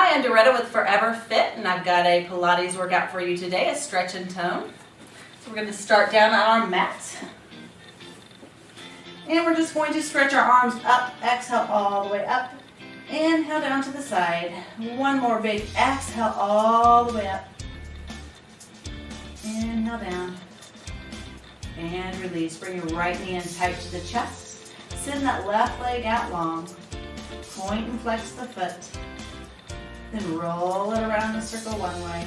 Hi, I'm Doretta with ForeverFit, and I've got a Pilates workout for you today, a stretch and tone. So we're going to start down on our mat. And we're just going to stretch our arms up, exhale all the way up. Inhale down to the side. One more big exhale all the way up. Inhale down. And release. Bring your right knee in tight to the chest. Send that left leg out long. Point and flex the foot. Then roll it around in a circle one way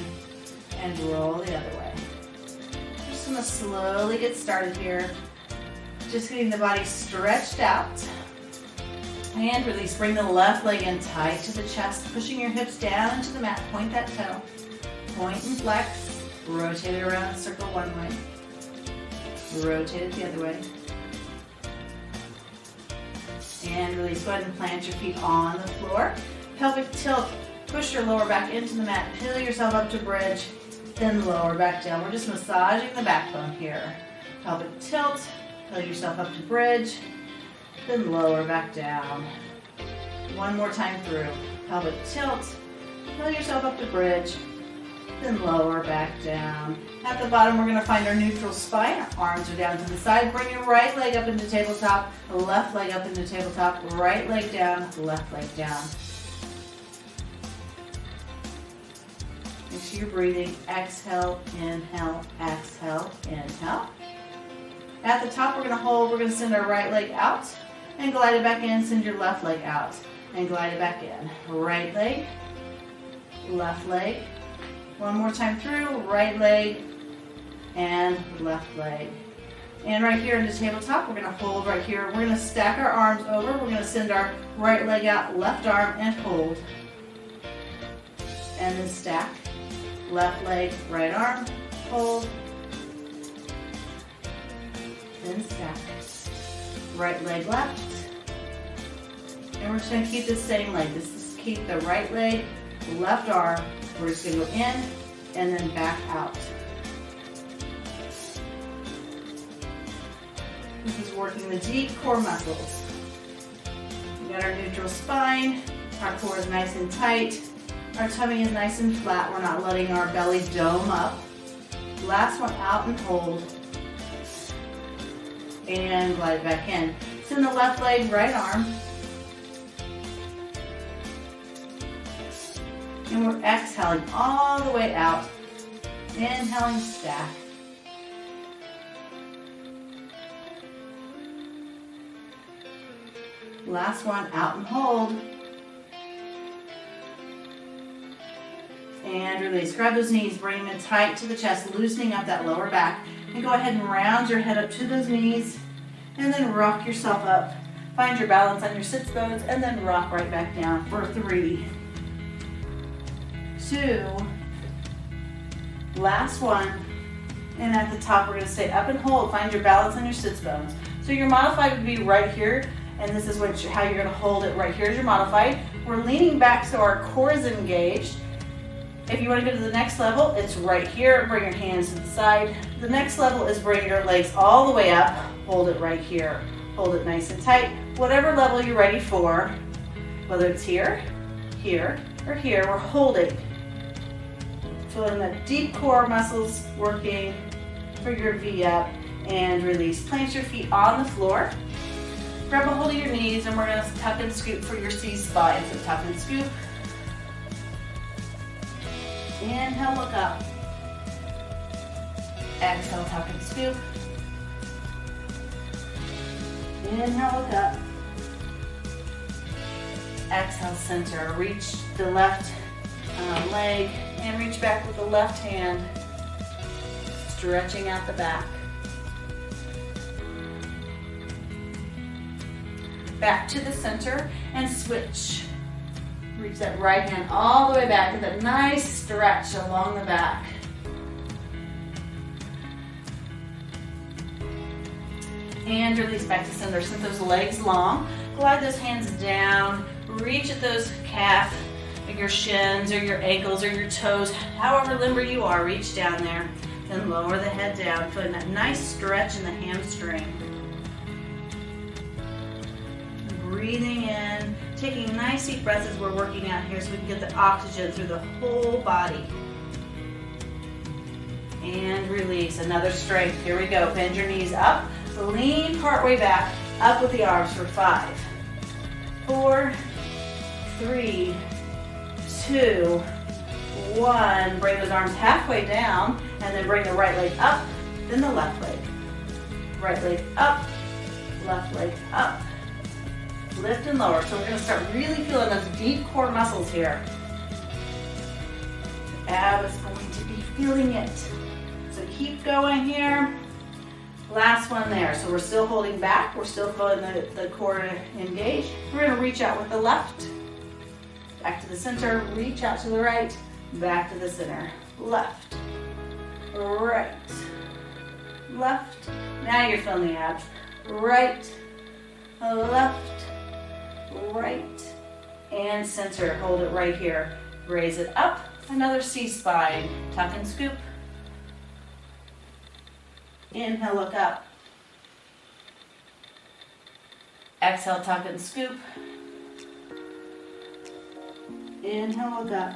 and roll the other way. Just going to slowly get started here. Just getting the body stretched out. And release. Bring the left leg in tight to the chest, pushing your hips down into the mat. Point that toe. Point and flex. Rotate it around in a circle one way. Rotate it the other way. And release. Go ahead and plant your feet on the floor. Pelvic tilt. Push your lower back into the mat. Peel yourself up to bridge. Then lower back down. We're just massaging the backbone here. Pelvic tilt. Peel yourself up to bridge. Then lower back down. One more time through. Pelvic tilt. Peel yourself up to bridge. Then lower back down. At the bottom, we're going to find our neutral spine. Our arms are down to the side. Bring your right leg up into tabletop. Left leg up into tabletop. Right leg down. Left leg down. Make sure you're breathing. Exhale, inhale, exhale, inhale. At the top, we're going to hold. We're going to send our right leg out and glide it back in. Send your left leg out and glide it back in. Right leg, left leg. One more time through. Right leg and left leg. And right here in the tabletop, we're going to hold right here. We're going to stack our arms over. We're going to send our right leg out, left arm, and hold. And then stack. Left leg, right arm, hold, then stack. Right leg left. And we're just going to keep the same leg. This is keep the right leg, left arm. We're just going to go in and then back out. This is working the deep core muscles. We got our neutral spine. Our core is nice and tight. Our tummy is nice and flat. We're not letting our belly dome up. Last one, out and hold. And glide back in. Send the left leg, right arm. And we're exhaling all the way out. Inhaling, stack. Last one, out and hold. And release. Grab those knees, bring them in tight to the chest, loosening up that lower back. And go ahead and round your head up to those knees. And then rock yourself up. Find your balance on your sits bones and then rock right back down for 3, 2, last one. And at the top, we're going to stay up and hold. Find your balance on your sits bones. So your modified would be right here. And this is how you're going to hold it. Right here is your modified. We're leaning back so our core is engaged. If you want to go to the next level, it's right here. Bring your hands to the side. The next level is bring your legs all the way up. Hold it right here. Hold it nice and tight. Whatever level you're ready for, whether it's here, here, or here, we're holding. Feeling the deep core muscles working for your V up and release. Plant your feet on the floor. Grab a hold of your knees and we're going to tuck and scoop for your C spine. So tuck and scoop. Inhale, look up. Exhale, tuck and scoop. Inhale, look up. Exhale, center. Reach the left leg and reach back with the left hand. Stretching out the back. Back to the center and switch. Reach that right hand all the way back. Get that nice stretch along the back. And release back to center. Send those legs long. Glide those hands down. Reach at those calf, or your shins, or your ankles, or your toes. However limber you are, reach down there. Then lower the head down. Feeling that nice stretch in the hamstring. Breathing in Taking nice deep breaths as we're working out here so we can get the oxygen through the whole body. And release, another strength. Here we go, bend your knees up. So lean partway back, up with the arms for 5, 4, 3, 2, 1. Bring those arms halfway down, and then bring the right leg up, then the left leg. Right leg up, left leg up. Lift and lower. So we're going to start really feeling those deep core muscles here. The ab is going to be feeling it. So keep going here. Last one there. So we're still holding back. We're still feeling the core engaged. We're going to reach out with the left. Back to the center. Reach out to the right. Back to the center. Left. Right. Left. Now you're feeling the abs. Right. Left. Right. And center. Hold it right here. Raise it up. Another C-spine. Tuck and scoop. Inhale, look up. Exhale, tuck and scoop. Inhale, look up.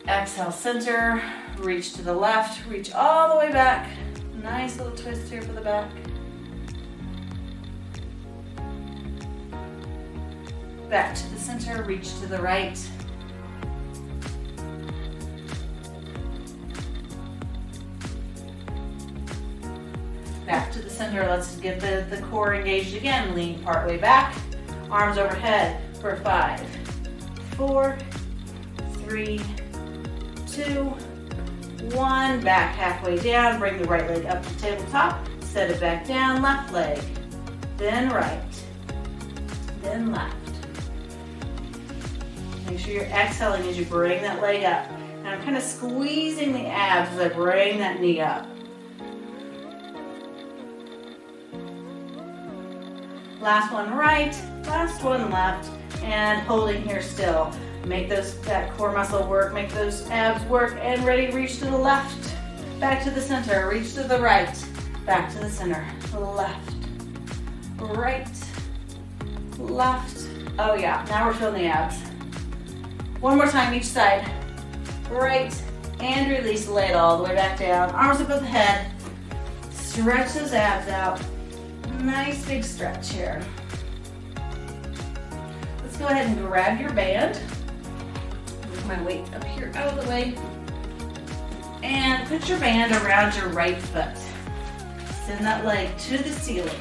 Exhale, center. Reach to the left. Reach all the way back. Nice little twist here for the back. Back to the center. Reach to the right. Back to the center. Let's get the core engaged again. Lean partway back. Arms overhead for 5, 4, 3, 2, 1. Back halfway down. Bring the right leg up to tabletop. Set it back down. Left leg. Then right. Then left. Make sure you're exhaling as you bring that leg up. And I'm kind of squeezing the abs as I bring that knee up. Last one right, last one left, and holding here still. Make that core muscle work, make those abs work, and ready, reach to the left, back to the center, reach to the right, back to the center, left, right, left. Oh yeah, now we're feeling the abs. One more time each side. Right, and release, lay it all the way back down. Arms above the head. Stretch those abs out. Nice big stretch here. Let's go ahead and grab your band. Move my weight up here out of the way. And put your band around your right foot. Send that leg to the ceiling.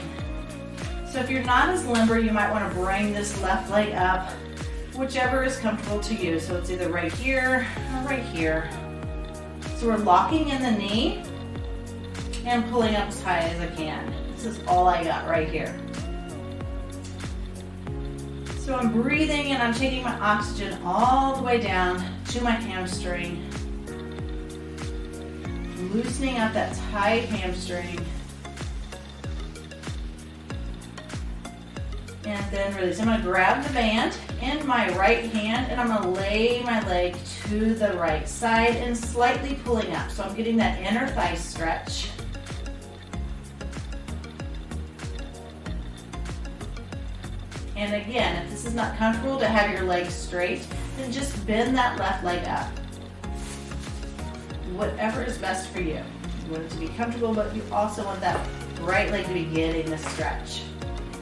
So if you're not as limber, you might want to bring this left leg up, whichever is comfortable to you. So it's either right here or right here. So we're locking in the knee and pulling up as high as I can. This is all I got right here. So I'm breathing and I'm taking my oxygen all the way down to my hamstring. Loosening up that tight hamstring. And then release. I'm going to grab the band in my right hand and I'm going to lay my leg to the right side and slightly pulling up. So I'm getting that inner thigh stretch. And again, if this is not comfortable to have your legs straight, then just bend that left leg up. Whatever is best for you. You want it to be comfortable, but you also want that right leg to be getting the stretch.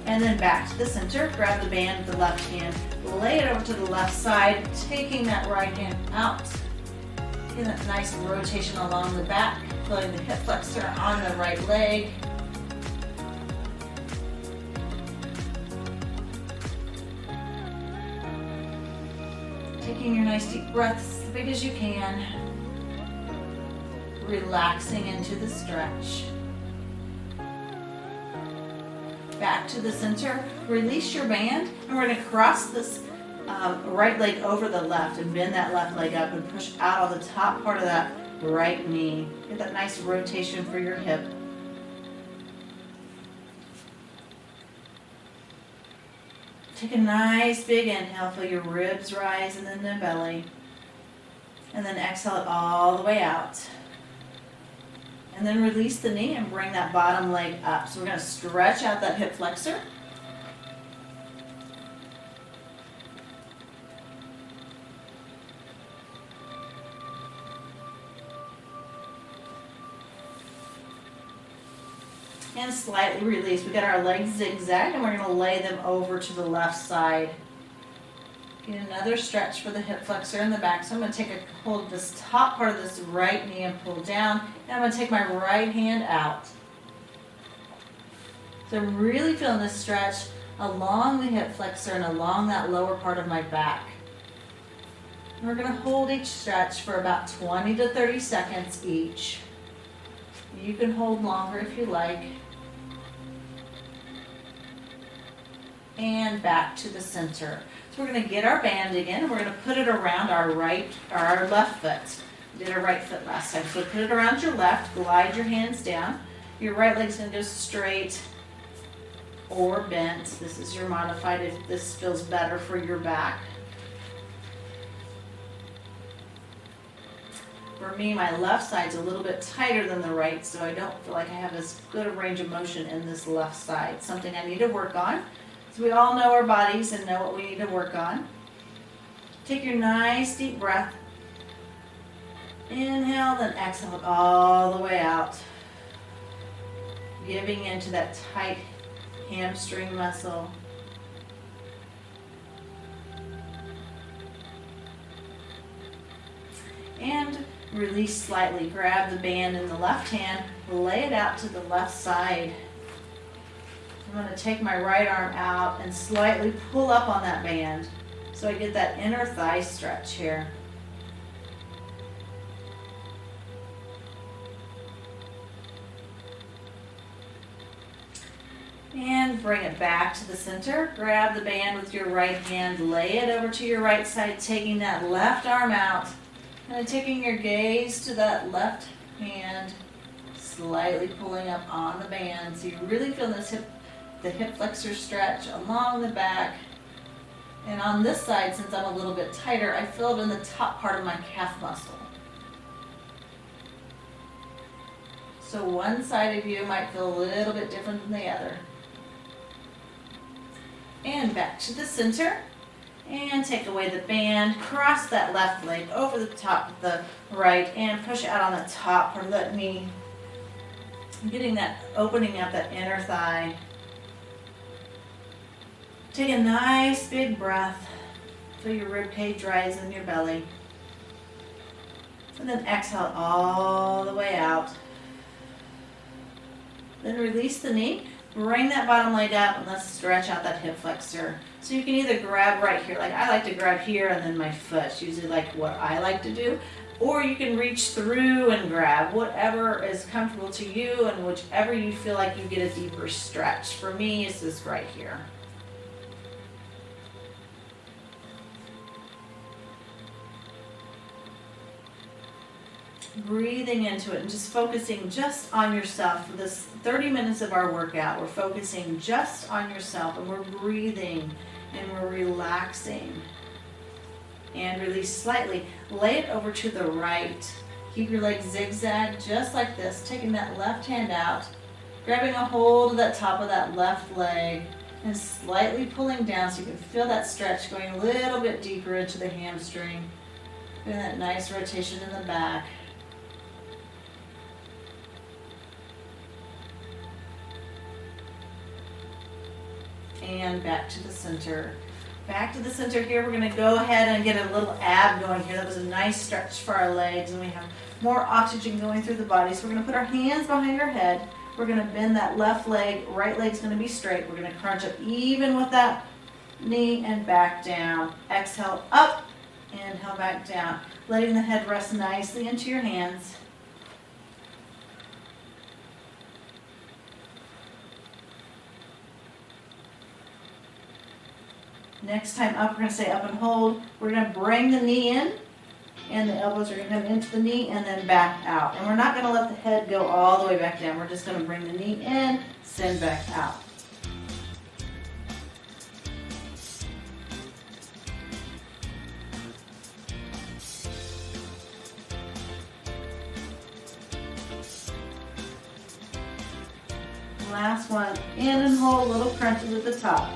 And then back to the center, grab the band with the left hand, lay it over to the left side, taking that right hand out. Getting that nice rotation along the back, feeling the hip flexor on the right leg. Taking your nice deep breaths as big as you can. Relaxing into the stretch. Back to the center, release your band, and we're going to cross this right leg over the left and bend that left leg up and push out on the top part of that right knee. Get that nice rotation for your hip. Take a nice big inhale, feel your ribs rise and then the belly. And then exhale it all the way out. And then release the knee and bring that bottom leg up. So we're going to stretch out that hip flexor. and slightly release. We got our legs zigzag, and we're going to lay them over to the left side. Get another stretch for the hip flexor in the back. So I'm going to take a hold of this top part of this right knee and pull down. And I'm going to take my right hand out. So I'm really feeling this stretch along the hip flexor and along that lower part of my back. And we're going to hold each stretch for about 20 to 30 seconds each. You can hold longer if you like. And back to the center. So we're going to get our band again, and we're going to put it around our left foot. We did our right foot last time. So put it around your left, glide your hands down. Your right leg's going to go straight or bent. This is your modified if this feels better for your back. For me, my left side's a little bit tighter than the right, so I don't feel like I have as good a range of motion in this left side. Something I need to work on. So we all know our bodies and know what we need to work on. Take your nice deep breath. Inhale, then exhale all the way out. Giving into that tight hamstring muscle. And release slightly. Grab the band in the left hand, lay it out to the left side. I'm going to take my right arm out and slightly pull up on that band so I get that inner thigh stretch here. And bring it back to the center. Grab the band with your right hand, lay it over to your right side, taking that left arm out, and then taking your gaze to that left hand, slightly pulling up on the band. So you really feel the hip flexor stretch along the back. And on this side, since I'm a little bit tighter, I feel it in the top part of my calf muscle. So one side of you might feel a little bit different than the other. And back to the center. And take away the band. Cross that left leg over the top of the right and push out on the top or let me, getting that, opening up that inner thigh. Take a nice big breath. Feel your rib cage rise in your belly. And then exhale all the way out. Then release the knee. Bring that bottom leg up and let's stretch out that hip flexor. So you can either grab right here, like I like to grab here and then my foot, usually like what I like to do. Or you can reach through and grab whatever is comfortable to you and whichever you feel like you get a deeper stretch. For me, it's this right here. Breathing into it and just focusing just on yourself. For this 30 minutes of our workout, we're focusing just on yourself and we're breathing and we're relaxing. And release slightly. Lay it over to the right. Keep your legs zigzag just like this. Taking that left hand out, grabbing a hold of that top of that left leg and slightly pulling down so you can feel that stretch going a little bit deeper into the hamstring. Doing that nice rotation in the back. And back to the center. Back to the center here. We're going to go ahead and get a little ab going here. That was a nice stretch for our legs, and we have more oxygen going through the body. So we're going to put our hands behind our head. We're going to bend that left leg. Right leg's going to be straight. We're going to crunch up even with that knee and back down. Exhale up, inhale back down. Letting the head rest nicely into your hands. Next time up, we're going to stay up and hold. We're going to bring the knee in, and the elbows are going to come into the knee and then back out. And we're not going to let the head go all the way back down. We're just going to bring the knee in, send back out. Last one, in and hold, little crunches at the top.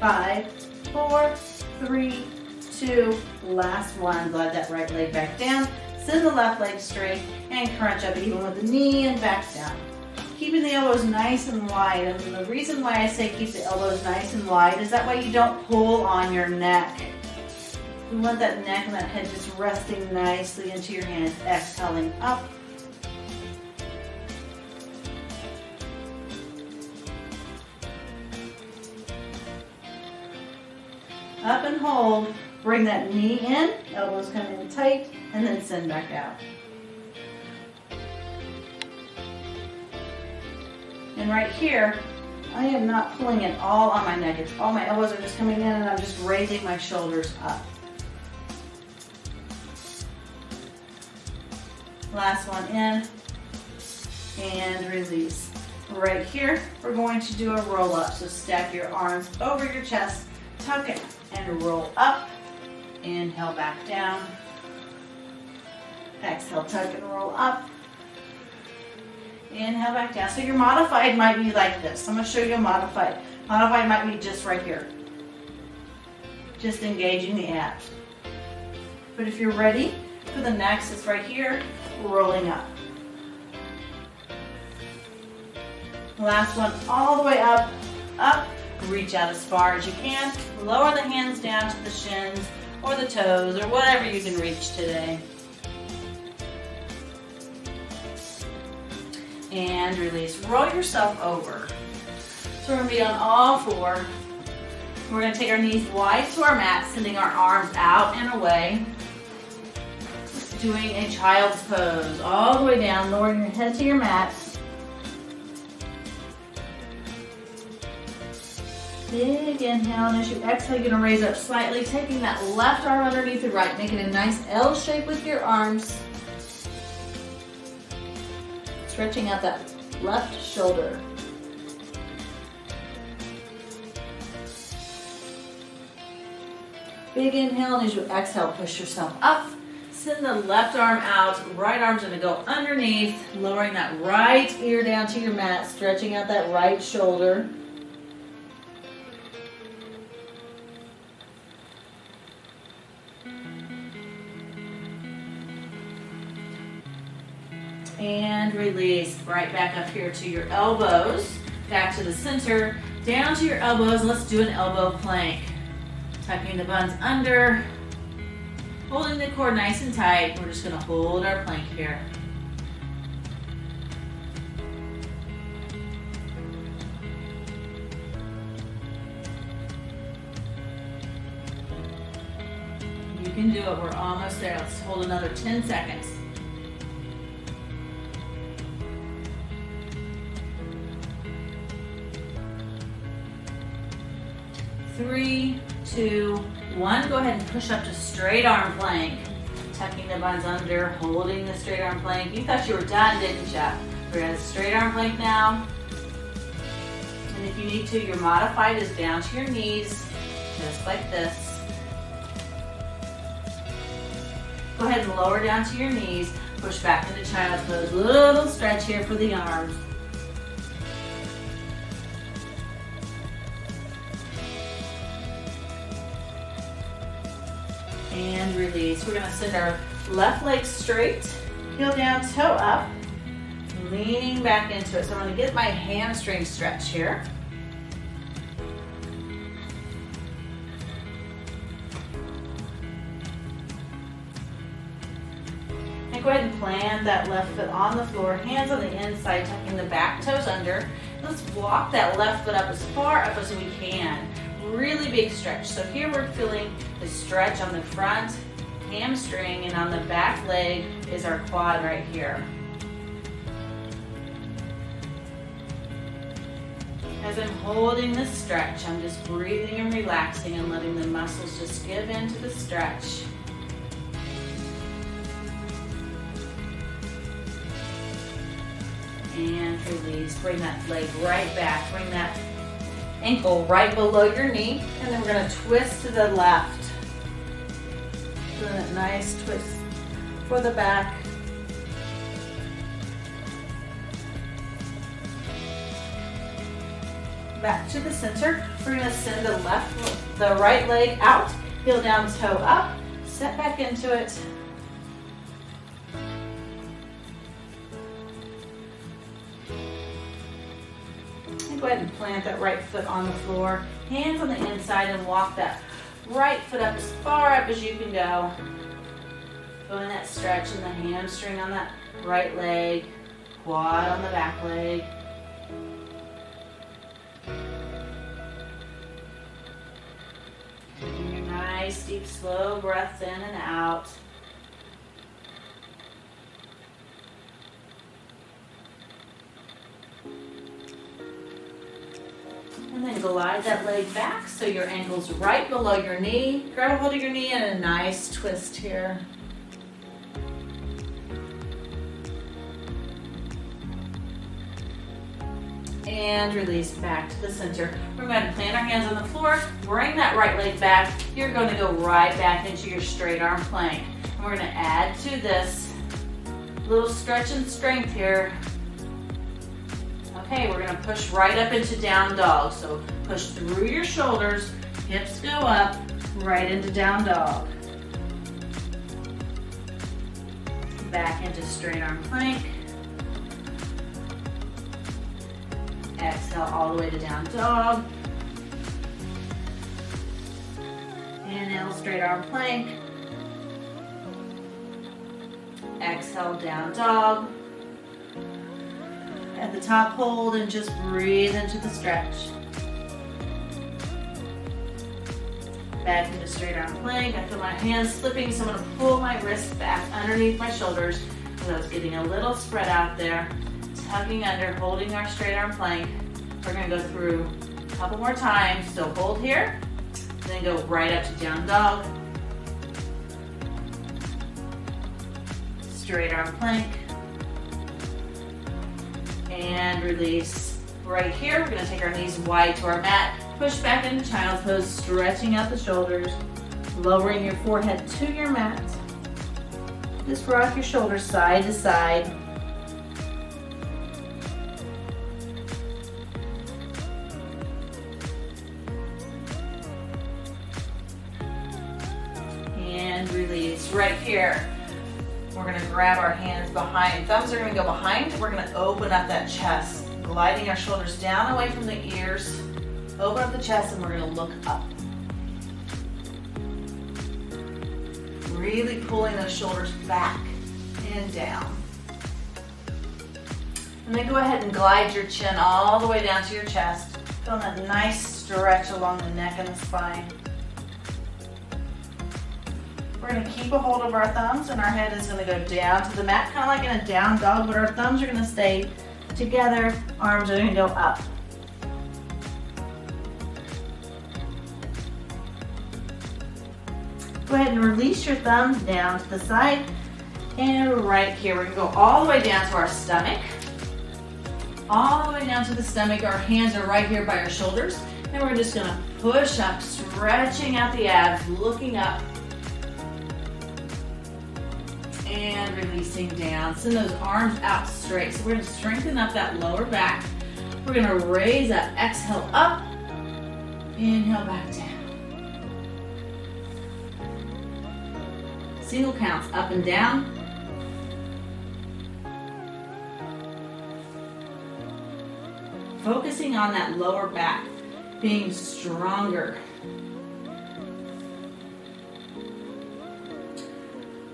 5, 4, 3, 2, last one. Glide that right leg back down. Send the left leg straight and crunch up even with the knee and back down. keeping the elbows nice and wide. And the reason why I say keep the elbows nice and wide is that way you don't pull on your neck. We want that neck and that head just resting nicely into your hands, exhaling up. Up and hold. Bring that knee in, elbows come in tight, and then send back out. And right here, I am not pulling it all on my neck. It's all my elbows are just coming in and I'm just raising my shoulders up. Last one in and release. Right here, we're going to do a roll up. So stack your arms over your chest, tuck it and roll up. Inhale back down. Exhale, tuck and roll up. Inhale back down. So your modified might be like this. I'm going to show you a modified. Modified might be just right here. Just engaging the abs. But if you're ready for the next, it's right here, rolling up. Last one, all the way up, up. Reach out as far as you can. Lower the hands down to the shins or the toes or whatever you can reach today. And release. Roll yourself over. So we're going to be on all four. We're going to take our knees wide to our mat, sending our arms out and away. Doing a child's pose. All the way down, lowering your head to your mat. Big inhale, and as you exhale, you're going to raise up slightly, taking that left arm underneath the right, making a nice L shape with your arms. Stretching out that left shoulder. Big inhale, and as you exhale, push yourself up. Send the left arm out, right arm's going to go underneath, lowering that right ear down to your mat, stretching out that right shoulder. And release. Right back up here to your elbows. Back to the center. Down to your elbows. Let's do an elbow plank. Tucking the buns under. Holding the core nice and tight. We're just going to hold our plank here. You can do it. We're almost there. Let's hold another 10 seconds. 3, 2, 1. Go ahead and push up to straight arm plank. Tucking the buns under, holding the straight arm plank. You thought you were done, didn't you? We're going to straight arm plank now. And if you need to, your modified is down to your knees, just like this. Go ahead and lower down to your knees. Push back into child's pose. Little stretch here for the arms. And release. We're going to send our left leg straight, heel down, toe up, leaning back into it. So I'm going to get my hamstring stretch here. And go ahead and plant that left foot on the floor, hands on the inside, tucking the back toes under. Let's walk that left foot up as far up as we can. Really big stretch. So here we're feeling the stretch on the front hamstring, and on the back leg is our quad right here. As I'm holding this stretch, I'm just breathing and relaxing and letting the muscles just give in to the stretch. And release. Bring that leg right back. Bring that ankle right below your knee, and then we're going to twist to the left. Doing a nice twist for the back. Back to the center. We're going to send the right leg out, heel down, toe up, set back into it. Go ahead and plant that right foot on the floor, hands on the inside, and walk that right foot up as far up as you can go. Feeling that stretch in the hamstring on that right leg, quad on the back leg. Taking your nice, deep, slow breaths in and out. And then glide that leg back so your ankle's right below your knee. Grab a hold of your knee and a nice twist here. And release back to the center. We're going to plant our hands on the floor, bring that right leg back. You're going to go right back into your straight arm plank. And we're going to add to this little stretch and strength here. Okay, we're going to push right up into down dog. So push through your shoulders, hips go up, right into down dog. Back into straight arm plank. Exhale all the way to down dog. Inhale, straight arm plank. Exhale, down dog. At the top, hold and just breathe into the stretch. Back into straight arm plank. I feel my hands slipping, so I'm going to pull my wrists back underneath my shoulders because I was getting a little spread out there. Tucking under, holding our straight arm plank. We're going to go through a couple more times. So hold here, then go right up to down dog. Straight arm plank. And release right here. We're going to take our knees wide to our mat. Push back into child's pose, stretching out the shoulders, lowering your forehead to your mat. Just rock your shoulders side to side. Release right here. We're going to grab our hands behind. Thumbs are going to go behind. We're going to open up that chest, gliding our shoulders down away from the ears. Open up the chest and we're going to look up. Really pulling those shoulders back and down. And then go ahead and glide your chin all the way down to your chest. Feeling that nice stretch along the neck and the spine. We're going to keep a hold of our thumbs and our head is going to go down to the mat, kind of like in a down dog, but our thumbs are going to stay together, arms are going to go up. Go ahead and release your thumbs down to the side. And right here, we're going to go all the way down to our stomach. All the way down to the stomach. Our hands are right here by our shoulders. And we're just going to push up, stretching out the abs, looking up. And releasing down. Send those arms out straight. So we're going to strengthen up that lower back. We're going to raise up, exhale up, inhale back down. Single counts up and down. Focusing on that lower back, being stronger.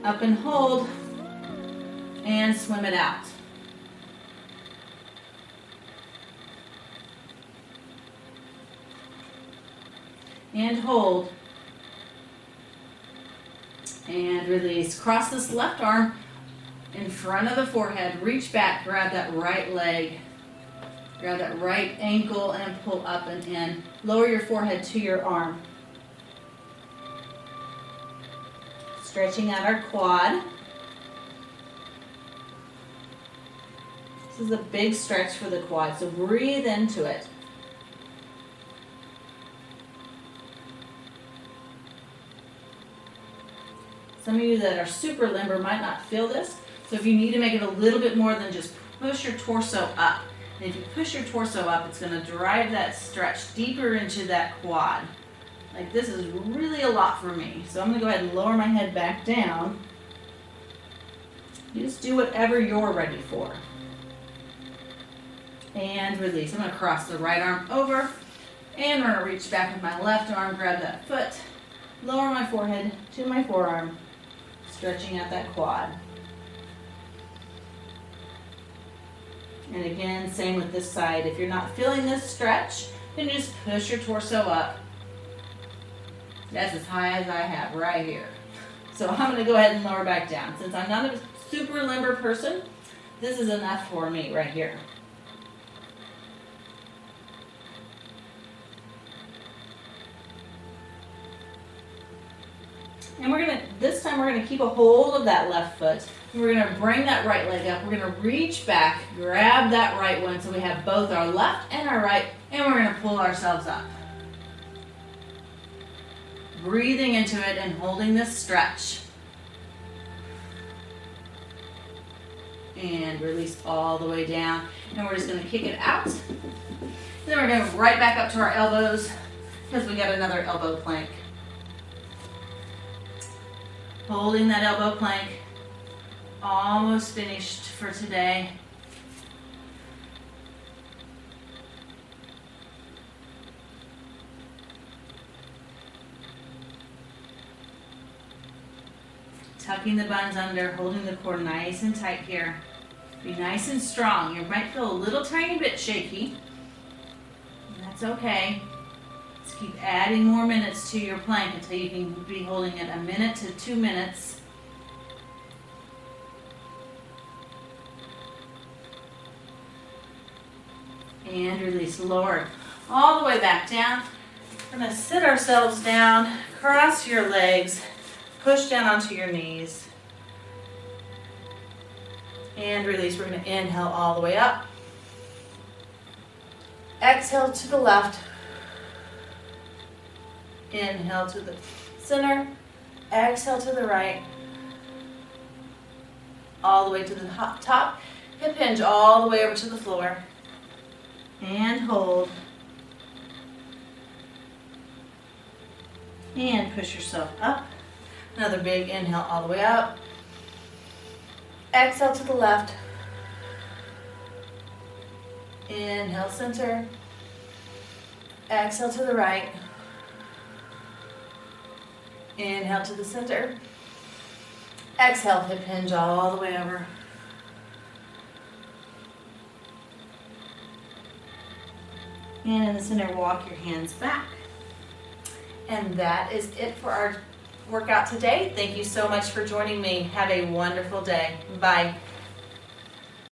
Up and hold, and swim it out. And hold. And release. Cross this left arm in front of the forehead. Reach back, grab that right leg. Grab that right ankle and pull up and in. Lower your forehead to your arm. Stretching out our quad. This is a big stretch for the quad, so breathe into it. Some of you that are super limber might not feel this, so if you need to make it a little bit more, then just push your torso up. And if you push your torso up, it's going to drive that stretch deeper into that quad. Like this is really a lot for me. So I'm going to go ahead and lower my head back down. You just do whatever you're ready for. And release. I'm going to cross the right arm over, and we're going to reach back with my left arm, grab that foot, lower my forehead to my forearm, stretching out that quad. And again, same with this side. If you're not feeling this stretch, then just push your torso up. That's as high as I have right here. So I'm going to go ahead and lower back down. Since I'm not a super limber person, this is enough for me right here. And this time we're going to keep a hold of that left foot. And we're going to bring that right leg up. We're going to reach back, grab that right one so we have both our left and our right, and we're going to pull ourselves up. Breathing into it and holding this stretch. And release all the way down. And we're just going to kick it out. And then we're going right back up to our elbows because we got another elbow plank. Holding that elbow plank. Almost finished for today. Tucking the buns under, holding the core nice and tight here. Be nice and strong. You might feel a little tiny bit shaky. That's okay. Just keep adding more minutes to your plank until you can be holding it 1 minute to 2 minutes. And release, lower all the way back down. We're going to sit ourselves down, cross your legs, push down onto your knees. And release. We're going to inhale all the way up. Exhale to the left. Inhale to the center. Exhale to the right. All the way to the top. Hip hinge all the way over to the floor. And hold. And push yourself up. Another big inhale all the way up. Exhale to the left. Inhale, center. Exhale to the right. Inhale to the center. Exhale, hip hinge all the way over. And in the center, walk your hands back. And that is it for our workout today. Thank you so much for joining me. Have a wonderful day. Bye.